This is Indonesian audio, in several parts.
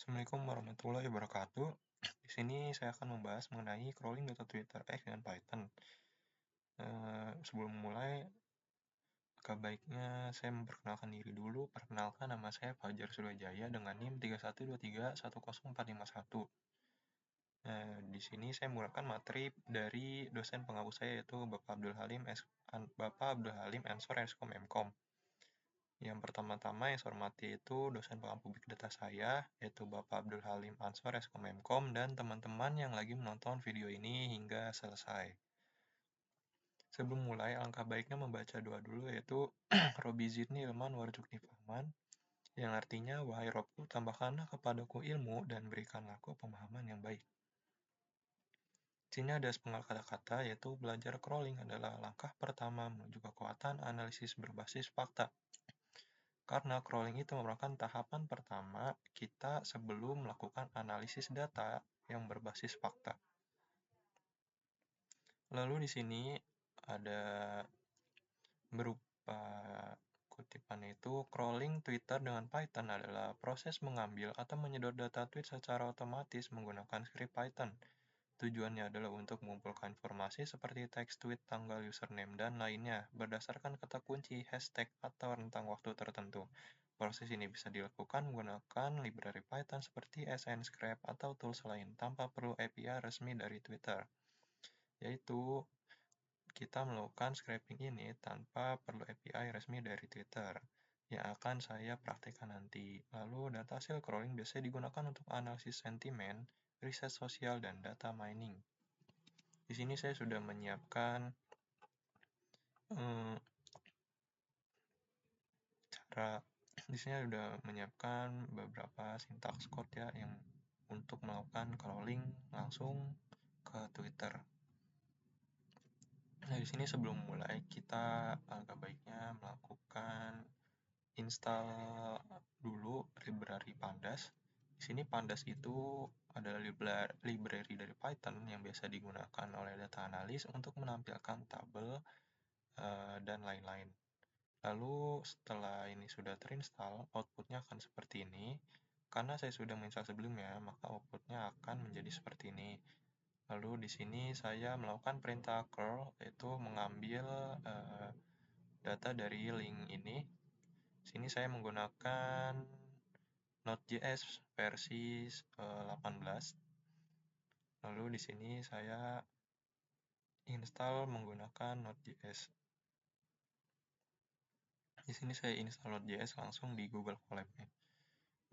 Assalamualaikum warahmatullahi wabarakatuh. Di sini saya akan membahas mengenai crawling data Twitter X dengan Python. Sebelum mulai, agak baiknya saya memperkenalkan diri dulu. Perkenalkan, nama saya Fajar Surajaya dengan NIM 31231041. Di sini saya menggunakan materi dari dosen penghapus saya, yaitu Bapak Abdul Halim Ensor Eskom Mkom. Yang pertama-tama yang saya hormati itu dosen pengampu big data saya, yaitu Bapak Abdul Halim Ansor Eskom Mkom, dan teman-teman yang lagi menonton video ini hingga selesai. Sebelum mulai, alangkah baiknya membaca doa dulu, yaitu Robi Zidni Ilman Warzuqni Fahman, yang artinya, wahai Robku, tambahkanlah kepadaku ilmu dan berikanlah aku pemahaman yang baik. Di sini ada sepenggal kata-kata, yaitu belajar crawling adalah langkah pertama menuju kekuatan analisis berbasis fakta. Karena crawling itu merupakan tahapan pertama kita sebelum melakukan analisis data yang berbasis fakta. Lalu di sini ada berupa kutipan itu, crawling Twitter dengan Python adalah proses mengambil atau menyedot data tweet secara otomatis menggunakan script Python. Tujuannya adalah untuk mengumpulkan informasi seperti teks tweet, tanggal, username, dan lainnya berdasarkan kata kunci, hashtag, atau rentang waktu tertentu. Proses ini bisa dilakukan menggunakan library Python seperti SNScript atau tools lain tanpa perlu API resmi dari Twitter. Yaitu, kita melakukan scraping ini tanpa perlu API resmi dari Twitter yang akan saya praktekkan nanti. Lalu, data hasil crawling biasanya digunakan untuk analisis sentimen, riset sosial, dan data mining. Di sini saya sudah menyiapkan beberapa sintaks code ya yang untuk melakukan crawling langsung ke Twitter. Nah, di sini sebelum mulai kita agak baiknya melakukan install dulu library Pandas. Di sini Pandas itu adalah library dari Python yang biasa digunakan oleh data analis untuk menampilkan tabel dan lain-lain. Lalu setelah ini sudah terinstall, outputnya akan seperti ini. Karena saya sudah menginstal sebelumnya, maka outputnya akan menjadi seperti ini. Lalu di sini saya melakukan perintah curl, yaitu mengambil data dari link ini. Di sini saya menggunakan Node.js versi 18. Lalu di sini saya install menggunakan Node.js. Di sini saya install Node.js langsung di Google Colab.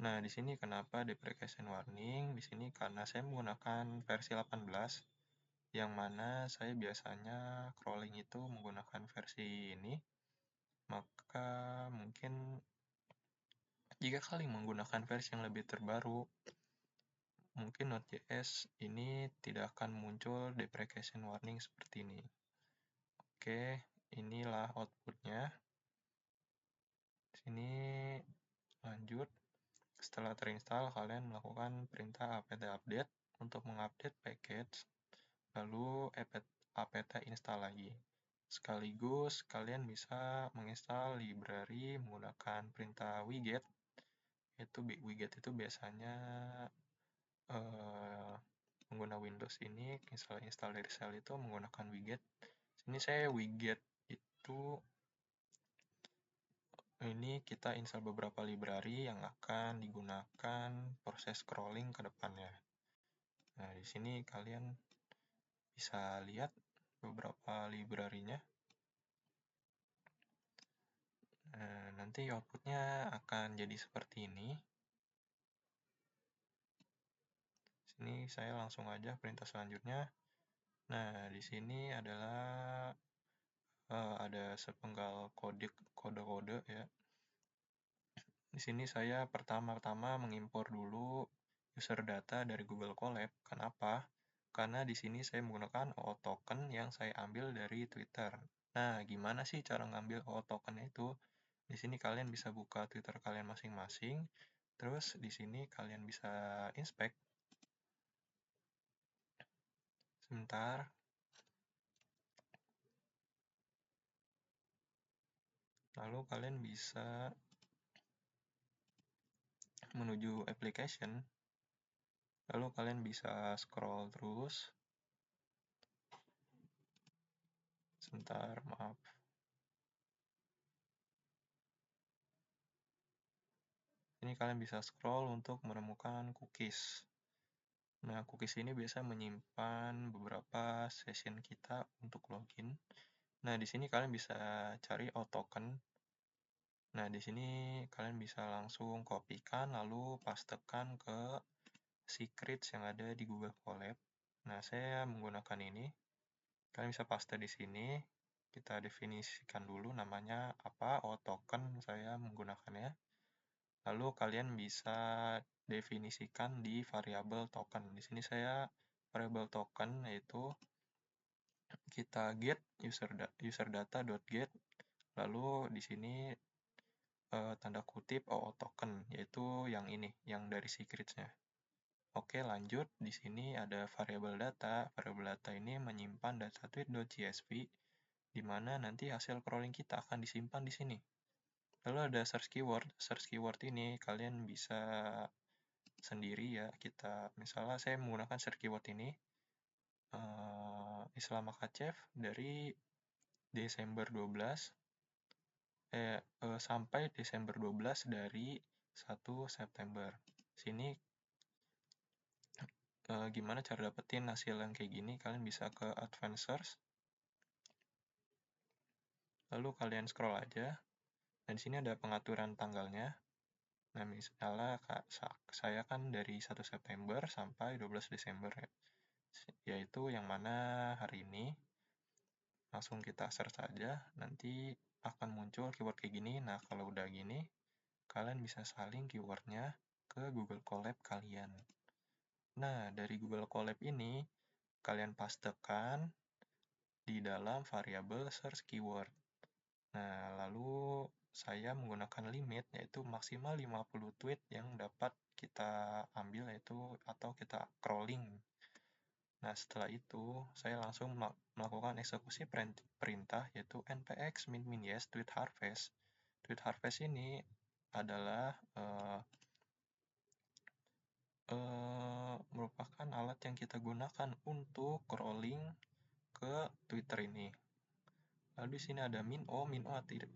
Nah, di sini kenapa deprecation warning? Di sini karena saya menggunakan versi 18, yang mana saya biasanya crawling itu menggunakan versi ini. Maka mungkin jika kalian menggunakan versi yang lebih terbaru, mungkin Node.js ini tidak akan muncul deprecation warning seperti ini. Oke, inilah outputnya. Sini lanjut. Setelah terinstall, kalian melakukan perintah apt update untuk mengupdate package, lalu apt install lagi. Sekaligus, kalian bisa menginstal library menggunakan perintah widget. Widget itu biasanya pengguna Windows ini install dari shell itu menggunakan widget. Sini saya widget itu ini kita install beberapa library yang akan digunakan proses scrolling ke depannya. Nah, di sini kalian bisa lihat beberapa library-nya. Nanti outputnya akan jadi seperti ini. Sini saya langsung aja perintah selanjutnya. Nah, di sini adalah ada sepenggal kode-kode ya. Di sini saya pertama-tama mengimpor dulu user data dari Google Colab. Kenapa? Karena di sini saya menggunakan OAuth token yang saya ambil dari Twitter. Nah, gimana sih cara ngambil OAuth token itu? Di sini kalian bisa buka Twitter kalian masing-masing. Terus di sini kalian bisa inspect. Sebentar. Lalu kalian bisa menuju application. Lalu kalian bisa scroll terus. Sebentar, maaf. Ini kalian bisa scroll untuk menemukan cookies. Nah, cookies ini biasa menyimpan beberapa session kita untuk login. Nah, di sini kalian bisa cari token. Nah, di sini kalian bisa langsung kopikan lalu pastekan ke secrets yang ada di Google Colab. Nah, saya menggunakan ini. Kalian bisa paste di sini. Kita definisikan dulu namanya apa, token saya menggunakannya. Lalu kalian bisa definisikan di variabel token. Di sini saya variabel token yaitu kita get userdata.get, lalu di sini tanda kutip token, yaitu yang ini, yang dari secrets-nya. Oke, lanjut. Di sini ada variabel data. Variabel data ini menyimpan data tweet.csv, di mana nanti hasil crawling kita akan disimpan di sini. Lalu ada search keyword. Search keyword ini kalian bisa sendiri ya. Misalnya saya menggunakan search keyword ini, Islam Makachev dari Desember 12 sampai Desember 12 dari 1 September. Sini gimana cara dapetin hasil yang kayak gini? Kalian bisa ke Advanced Search, lalu kalian scroll aja. Dan di sini ada pengaturan tanggalnya. Nah, misalnya saya kan dari 1 September sampai 12 Desember ya. Yaitu yang mana hari ini. Langsung kita search aja, nanti akan muncul keyword kayak gini. Nah, kalau udah gini, kalian bisa salin keywordnya ke Google Colab kalian. Nah, dari Google Colab ini, kalian pastekan di dalam variabel search keyword. Nah, lalu saya menggunakan limit, yaitu maksimal 50 tweet yang dapat kita ambil, atau kita crawling. Nah, setelah itu, saya langsung melakukan eksekusi perintah, yaitu npx min yes tweet harvest. Tweet harvest ini adalah merupakan alat yang kita gunakan untuk crawling ke Twitter ini. Lalu di sini ada min o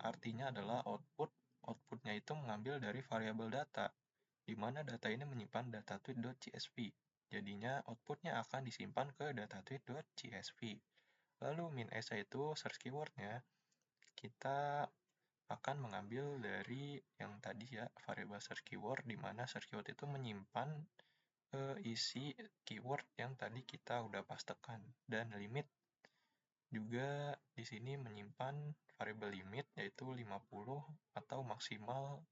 artinya adalah output. Outputnya itu mengambil dari variabel data, di mana data ini menyimpan data tweet.csv. Jadinya outputnya akan disimpan ke data tweet.csv. Lalu min s itu search keywordnya, kita akan mengambil dari yang tadi ya, variabel search keyword, di mana search keyword itu menyimpan isi keyword yang tadi kita udah pastekan. Dan limit juga di sini menyimpan variabel limit, yaitu 50 atau maksimal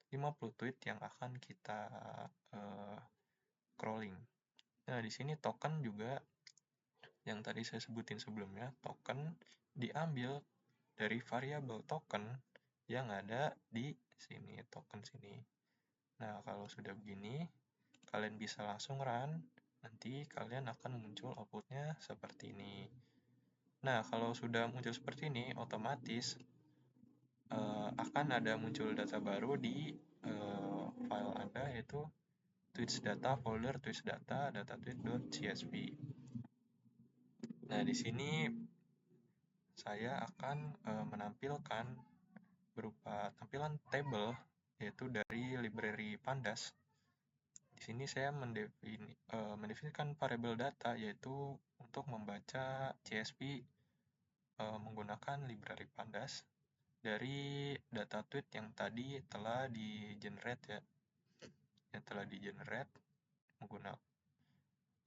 50 tweet yang akan kita crawling. Nah, di sini token juga yang tadi saya sebutin sebelumnya, token diambil dari variabel token yang ada di sini, token sini. Nah, kalau sudah begini, kalian bisa langsung run, nanti kalian akan muncul outputnya seperti ini. Nah, kalau sudah muncul seperti ini, otomatis akan ada muncul data baru di file Anda, yaitu tweets data, folder tweets data, data tweet.csv. Nah, di sini saya akan menampilkan berupa tampilan table, yaitu dari library Pandas. Di sini saya mendefinisikan variabel data, yaitu untuk membaca CSV menggunakan library Pandas dari data tweet yang tadi telah di-generate ya. Yang telah di-generate menggunakan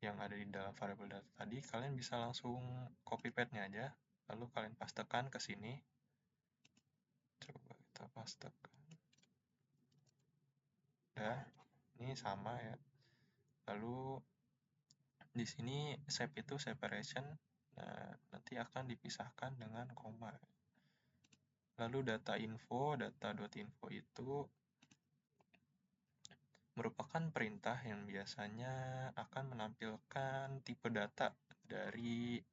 yang ada di dalam variabel data tadi, kalian bisa langsung copy paste-nya aja, lalu kalian pastekan ke sini. Coba kita pastekan. Nah, ini sama ya. Lalu di sini shape itu separation, nah nanti akan dipisahkan dengan koma. Lalu data.info itu merupakan perintah yang biasanya akan menampilkan tipe data dari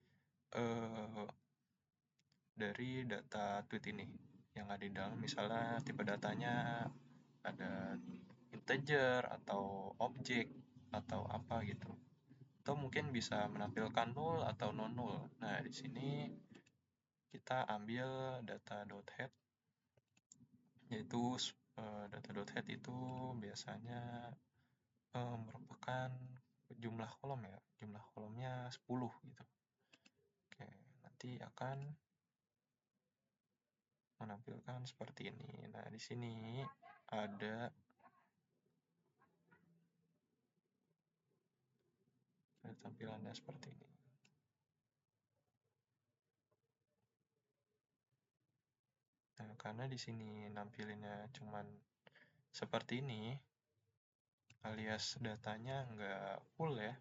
data tweet ini yang ada di dalam. Misalnya tipe datanya ada integer atau objek. atau apa gitu. Atau mungkin bisa menampilkan null atau non null. Nah, di sini kita ambil data.head, yaitu data.head itu biasanya merupakan jumlah kolom ya, jumlah kolomnya 10 gitu. Oke, nanti akan menampilkan seperti ini. Nah, di sini ada tampilannya seperti ini. Nah, karena di sini nampilinnya cuman seperti ini, alias datanya nggak full ya,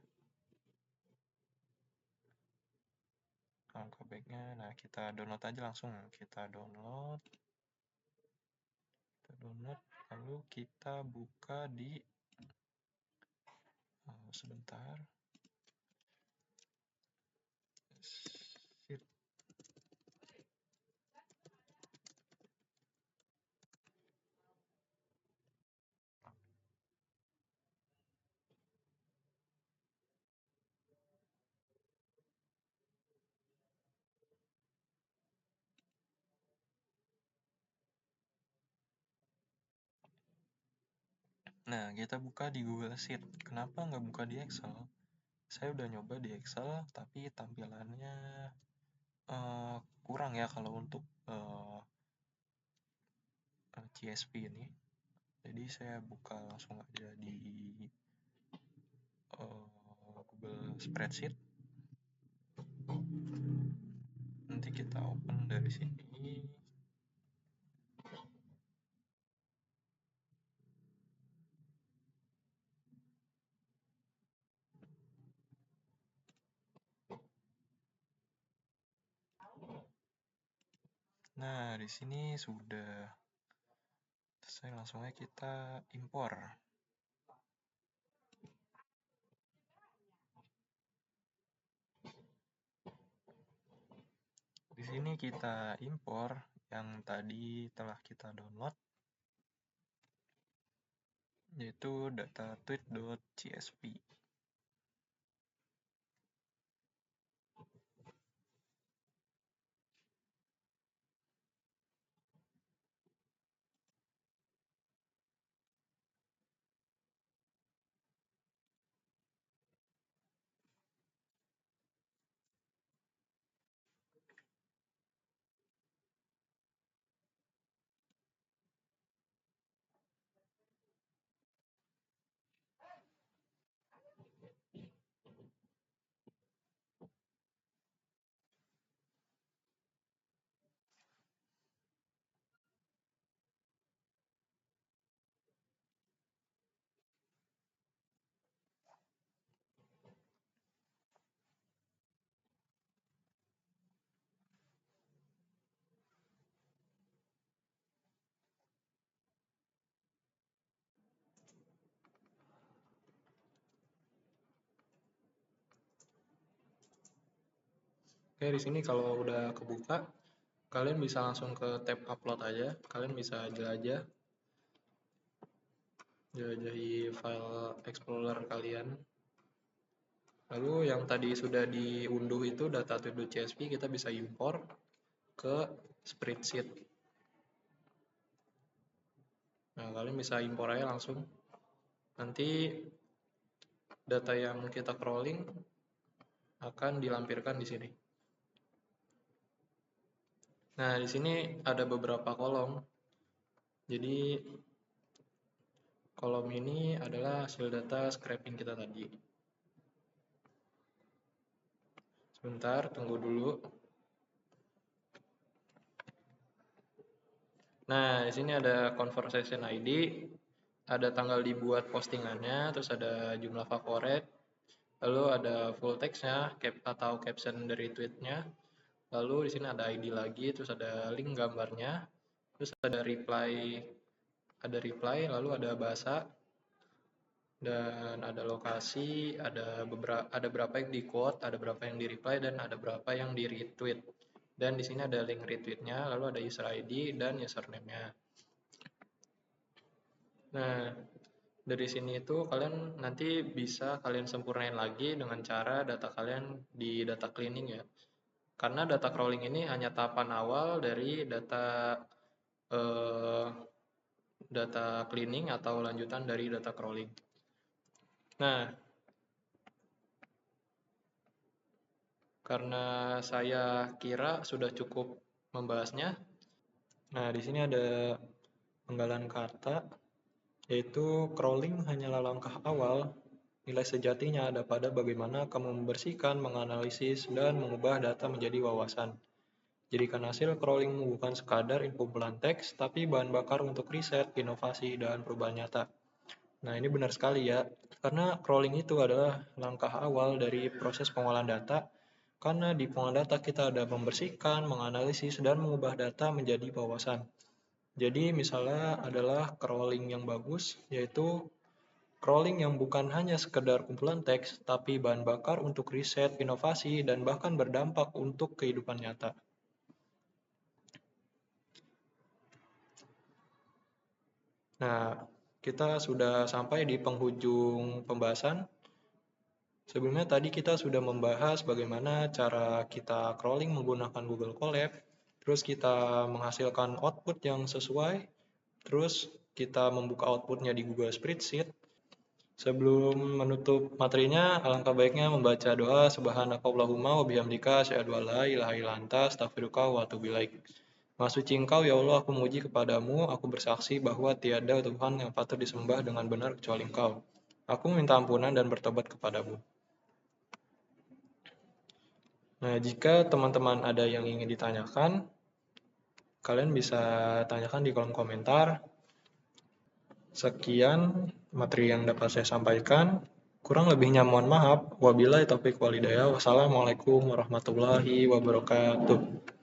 angka baiknya. Nah, kita download aja langsung. Kita download, lalu kita buka di sebentar. Sheet. Nah, kita buka di Google Sheet. Kenapa nggak buka di Excel? Saya udah nyoba di Excel, tapi tampilannya kurang ya kalau untuk CSV ini. Jadi saya buka langsung aja di Google Spreadsheet. Nanti kita open dari sini. Nah, di sini sudah selesai, langsung aja kita impor. Di sini kita impor yang tadi telah kita download, yaitu data tweet.csv. Oke, di sini kalau udah kebuka, kalian bisa langsung ke tab upload aja. Kalian bisa jelajahi file explorer kalian. Lalu yang tadi sudah diunduh itu data tweet.csv kita bisa impor ke spreadsheet. Nah, kalian bisa impor aja langsung. Nanti data yang kita crawling akan dilampirkan di sini. Nah, di sini ada beberapa kolom. Jadi kolom ini adalah hasil data scraping kita tadi. Sebentar, tunggu dulu. Nah, di sini ada conversation ID, ada tanggal dibuat postingannya, terus ada jumlah favorit, lalu ada full text-nya atau caption dari tweet-nya, lalu di sini ada ID lagi, terus ada link gambarnya, terus ada reply, lalu ada bahasa, dan ada lokasi, ada berapa yang di quote, ada berapa yang di reply, dan ada berapa yang di retweet. Dan di sini ada link retweetnya, lalu ada user ID dan username-nya. Nah, Dari sini itu kalian nanti bisa kalian sempurnain lagi dengan cara data kalian di data cleaning ya. Karena data crawling ini hanya tahapan awal dari eh, data cleaning atau lanjutan dari data crawling. Nah, karena saya kira sudah cukup membahasnya. Nah, di sini ada penggalan kata, yaitu crawling hanyalah langkah awal. Nilai sejatinya ada pada bagaimana kamu membersihkan, menganalisis, dan mengubah data menjadi wawasan. Jadikan hasil crawling bukan sekadar info kumpulan teks, tapi bahan bakar untuk riset, inovasi, dan perubahan nyata. Nah, ini benar sekali ya, karena crawling itu adalah langkah awal dari proses pengolahan data, karena di pengolahan data kita ada membersihkan, menganalisis, dan mengubah data menjadi wawasan. Jadi misalnya adalah crawling yang bagus, yaitu crawling yang bukan hanya sekedar kumpulan teks, tapi bahan bakar untuk riset, inovasi, dan bahkan berdampak untuk kehidupan nyata. Nah, kita sudah sampai di penghujung pembahasan. Sebelumnya tadi kita sudah membahas bagaimana cara kita crawling menggunakan Google Colab, terus kita menghasilkan output yang sesuai, terus kita membuka outputnya di Google Spreadsheet. Sebelum menutup materinya, alangkah baiknya membaca doa Subhanakallahumma wa bihamdika asyhadu an la ilaha illa anta astaghfiruka wa atubu ilaik. Maha suci Engkau ya Allah, aku memuji kepadamu, aku bersaksi bahwa tiada Tuhan yang patut disembah dengan benar kecuali Engkau. Aku minta ampunan dan bertobat kepadamu. Nah, jika teman-teman ada yang ingin ditanyakan, kalian bisa tanyakan di kolom komentar. Sekian materi yang dapat saya sampaikan. Kurang lebihnya mohon maaf. Wabillahi taufiq walhidayah. Wassalamualaikum warahmatullahi wabarakatuh.